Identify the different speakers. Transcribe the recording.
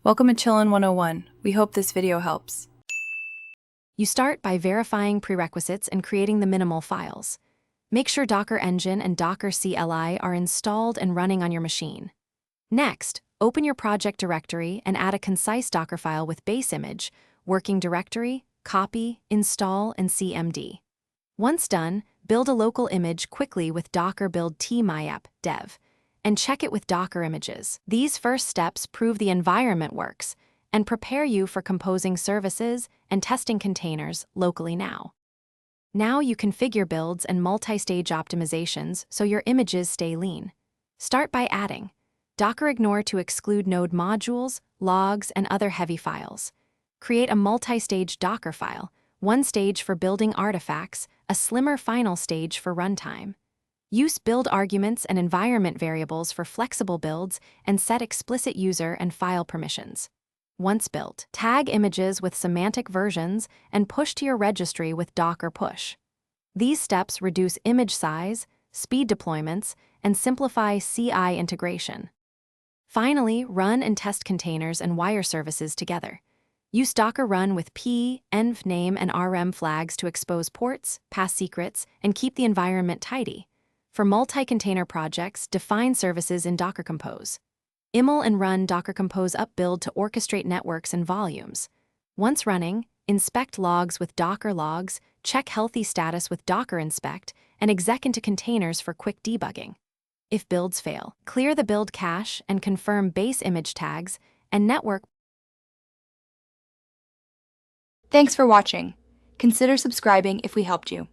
Speaker 1: Welcome to Chillin' 101. We hope this video helps.
Speaker 2: You start by verifying prerequisites and creating the minimal files. Make sure Docker Engine and Docker CLI are installed and running on your machine. Next, open your project directory and add a concise Docker file with base image, working directory, copy, install, and cmd. Once done, build a local image quickly with docker build tmyapp dev, and check it with Docker images. These first steps prove the environment works and prepare you for composing services and testing containers locally now. Now you configure builds and multi-stage optimizations so your images stay lean. Start by adding Docker ignore to exclude node modules, logs, and other heavy files. Create a multi-stage Docker file, one stage for building artifacts, a slimmer final stage for runtime. Use build arguments and environment variables for flexible builds and set explicit user and file permissions. Once built, tag images with semantic versions and push to your registry with Docker push. These steps reduce image size, speed deployments, and simplify CI integration. Finally, run and test containers and wire services together. Use Docker run with p, env name, and rm flags to expose ports, pass secrets, and keep the environment tidy. For multi-container projects, define services in Docker Compose. Iml and run Docker Compose up build to orchestrate networks and volumes. Once running, inspect logs with Docker logs, check healthy status with Docker inspect, and exec into containers for quick debugging. If builds fail, clear the build cache and confirm base image tags and network.
Speaker 3: Thanks for watching. Consider subscribing if we helped you.